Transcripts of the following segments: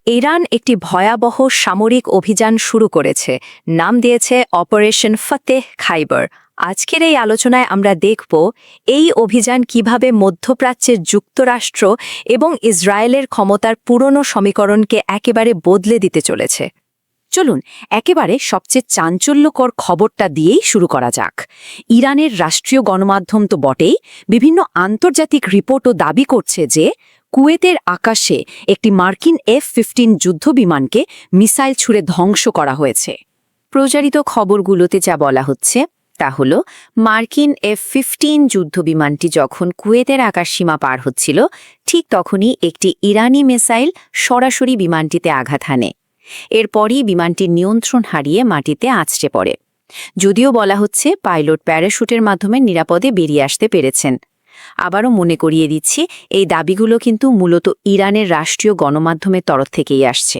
Iran একটি ভয়াবহ সামরিক অভিযান শুরু করেছে, নাম দিয়েছে অপারেশন ফতেহ খাইবার। আজকের এই আলোচনায় আমরা দেখব এই অভিযান কিভাবে মধ্যপ্রাচ্যের যুক্তরাষ্ট্র এবং ইসরায়েলের ক্ষমতার পুরনো সমীকরণকে একেবারে বদলে দিতে চলেছে। চলুন একেবারে সবচেয়ে চাঞ্চল্যকর খবরটা দিয়েই শুরু করা যাক। ইরানের রাষ্ট্রীয় গণমাধ্যম তো বটেই, বিভিন্ন আন্তর্জাতিক রিপোর্টও দাবি করছে যে কুয়েতের আকাশে একটি মার্কিন F-15 যুদ্ধবিমানকে মিসাইল ছুড়ে ধ্বংস করা হয়েছে। প্রচারিত খবরগুলোতে যা বলা হচ্ছে তা হল, মার্কিন F-15 যুদ্ধবিমানটি যখন কুয়েতের আকাশসীমা পার হচ্ছিল, ঠিক তখনই একটি ইরানি মিসাইল সরাসরি বিমানটিতে আঘাত হানে। এরপরই বিমানটির নিয়ন্ত্রণ হারিয়ে মাটিতে আছড়ে পড়ে। যদিও বলা হচ্ছে পাইলট প্যারাশুটের মাধ্যমে নিরাপদে বেরিয়ে আসতে পেরেছেন। আবারও মনে করিয়ে দিচ্ছি, এই দাবিগুলো কিন্তু মূলত ইরানের রাষ্ট্রীয় গণমাধ্যমের তরফ থেকেই আসছে।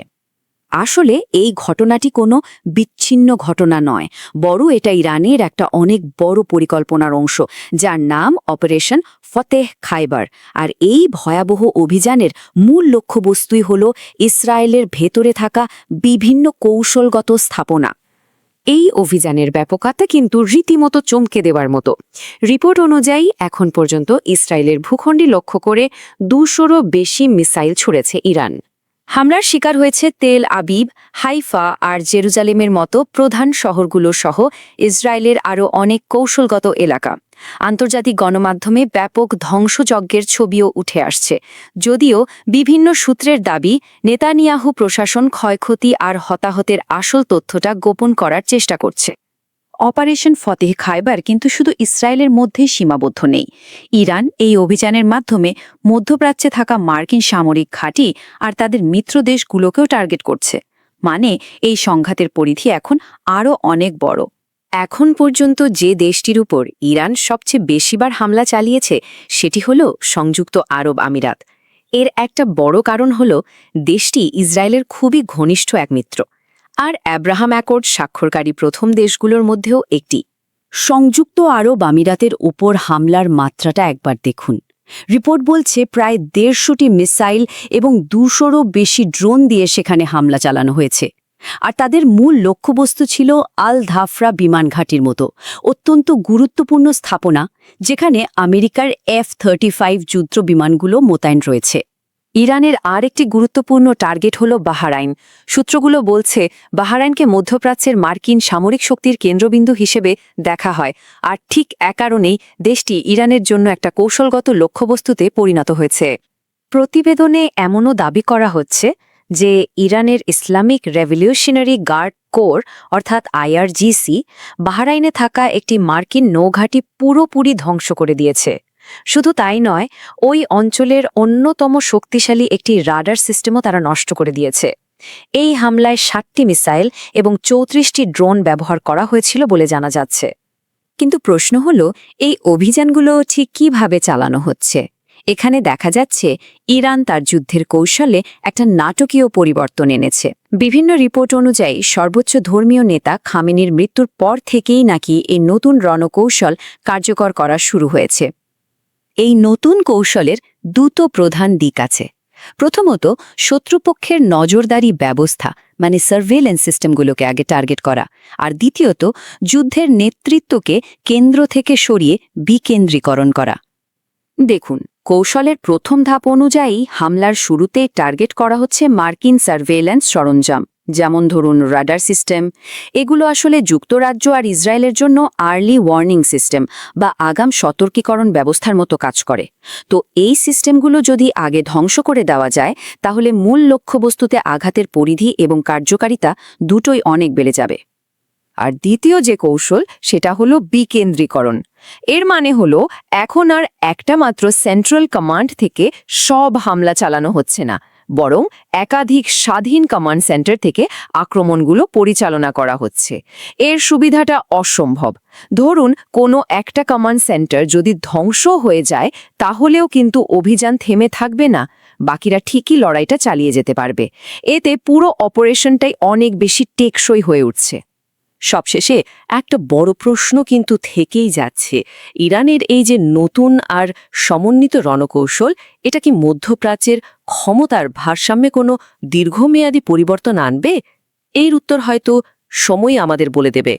আসলে এই ঘটনাটি কোনো বিচ্ছিন্ন ঘটনা নয়, বরং এটা ইরানের একটা অনেক বড় পরিকল্পনার অংশ, যার নাম অপারেশন ফতেহ খাইবার। আর এই ভয়াবহ অভিযানের মূল লক্ষ্যবস্তুই হল ইসরায়েলের ভেতরে থাকা বিভিন্ন কৌশলগত স্থাপনা। এই অভিযানের ব্যাপকতা কিন্তু রীতিমতো চমকে দেওয়ার মতো। রিপোর্ট অনুযায়ী এখন পর্যন্ত ইসরায়েলের ভূখণ্ডে লক্ষ্য করে 200রও বেশি মিসাইল ছুড়েছে ইরান। হামলার শিকার হয়েছে তেল আবিব, হাইফা আর জেরুজালেমের মতো প্রধান শহরগুলো সহ ইসরায়েলের আরও অনেক কৌশলগত এলাকা। আন্তর্জাতিক গণমাধ্যমে ব্যাপক ধ্বংসযজ্ঞের ছবিও উঠে আসছে। যদিও বিভিন্ন সূত্রের দাবি, নেতানিয়াহু প্রশাসন ক্ষয়ক্ষতি আর হতাহতের আসল তথ্যটা গোপন করার চেষ্টা করছে। অপারেশন ফতেহ খাইবার কিন্তু শুধু ইসরায়েলের মধ্যেই সীমাবদ্ধ নেই। ইরান এই অভিযানের মাধ্যমে মধ্যপ্রাচ্যে থাকা মার্কিন সামরিক ঘাঁটি আর তাদের মিত্র দেশগুলোকেও টার্গেট করছে। মানে এই সংঘাতের পরিধি এখন আরও অনেক বড়। এখন পর্যন্ত যে দেশটির উপর ইরান সবচেয়ে বেশিবার হামলা চালিয়েছে সেটি হল সংযুক্ত আরব আমিরাত। এর একটা বড় কারণ হল দেশটি ইসরায়েলের খুবই ঘনিষ্ঠ এক মিত্র, আর আব্রাহাম অ্যাকর্ড স্বাক্ষরকারী প্রথম দেশগুলোর মধ্যেও একটি। সংযুক্ত আরব আমিরাতের উপর হামলার মাত্রাটা একবার দেখুন। রিপোর্ট বলছে প্রায় 150টি মিসাইল এবং 200রও বেশি ড্রোন দিয়ে সেখানে হামলা চালানো হয়েছে। আর তাদের মূল লক্ষ্যবস্তু ছিল আল ধাফরা বিমান ঘাঁটির মতো অত্যন্ত গুরুত্বপূর্ণ স্থাপনা, যেখানে আমেরিকার F-35 যুদ্ধ বিমানগুলো মোতায়েন রয়েছে। ইরানের আর একটি গুরুত্বপূর্ণ টার্গেট হল বাহরাইন। সূত্রগুলো বলছে বাহরাইনকে মধ্যপ্রাচ্যের মার্কিন সামরিক শক্তির কেন্দ্রবিন্দু হিসেবে দেখা হয়, আর ঠিক এ কারণেই দেশটি ইরানের জন্য একটা কৌশলগত লক্ষ্যবস্তুতে পরিণত হয়েছে। প্রতিবেদনে এমনও দাবি করা হচ্ছে যে ইরানের ইসলামিক রেভলিউশনারি গার্ড কোর অর্থাৎ IRGC বাহরাইনে থাকা একটি মার্কিন নৌঘাঁটি পুরোপুরি ধ্বংস করে দিয়েছে। শুধু তাই নয়, ওই অঞ্চলের অন্যতম শক্তিশালী একটি রাডার সিস্টেমও তারা নষ্ট করে দিয়েছে। এই হামলায় 60টি মিসাইল এবং 34টি ড্রোন ব্যবহার করা হয়েছিল বলে জানা যাচ্ছে। কিন্তু প্রশ্ন হল, এই অভিযানগুলো ঠিক কিভাবে চালানো হচ্ছে? এখানে দেখা যাচ্ছে ইরান তার যুদ্ধের কৌশলে একটা নাটকীয় পরিবর্তন এনেছে। বিভিন্ন রিপোর্ট অনুযায়ী সর্বোচ্চ ধর্মীয় নেতা খামেনির মৃত্যুর পর থেকেই নাকি এই নতুন রণকৌশল কার্যকর করা শুরু হয়েছে। এই নতুন কৌশলের দুটো প্রধান দিক আছে। প্রথমত, শত্রুপক্ষের নজরদারি ব্যবস্থা মানে সার্ভেলেন্স সিস্টেমগুলোকে আগে টার্গেট করা, আর দ্বিতীয়ত যুদ্ধের নেতৃত্বকে কেন্দ্র থেকে সরিয়ে বিকেন্দ্রীকরণ করা। দেখুন, কৌশলের প্রথম ধাপ অনুযায়ী হামলার শুরুতে টার্গেট করা হচ্ছে মার্কিন সার্ভেলেন্স সরঞ্জাম, যেমন ধরুন রাডার সিস্টেম। এগুলো আসলে যুক্তরাজ্য আর ইসরায়েলের জন্য আর্লি ওয়ার্নিং সিস্টেম বা আগাম সতর্কীকরণ ব্যবস্থার মতো কাজ করে। তো এই সিস্টেমগুলো যদি আগে ধ্বংস করে দেওয়া যায়, তাহলে মূল লক্ষ্যবস্তুতে আঘাতের পরিধি এবং কার্যকারিতা দুটোই অনেক বেড়ে যাবে। আর দ্বিতীয় যে কৌশল, সেটা হলো বিকেন্দ্রীকরণ। এর মানে হলো এখন আর একটা মাত্র সেন্ট্রাল কমান্ড থেকে সব হামলা চালানো হচ্ছে না, বরং একাধিক স্বাধীন কমান্ড সেন্টার থেকে আক্রমণগুলো পরিচালনা করা হচ্ছে। এর সুবিধাটা অসম্ভব। ধরুন কোনো একটা কমান্ড সেন্টার যদি ধ্বংস হয়ে যায়, তাহলেও কিন্তু অভিযান থেমে থাকবে না, বাকিরা ঠিকই লড়াইটা চালিয়ে যেতে পারবে। এতে পুরো অপারেশনটাই অনেক বেশি টেকসই হয়ে উঠছে। সবশেষে একটা বড় প্রশ্ন কিন্তু থেকেই যাচ্ছে, ইরানের এই যে নতুন আর সমন্বিত রণকৌশল, এটা কি মধ্যপ্রাচ্যের ক্ষমতার ভারসাম্যে কোনো দীর্ঘমেয়াদী পরিবর্তন আনবে? এর উত্তর হয়তো সময় আমাদের বলে দেবে।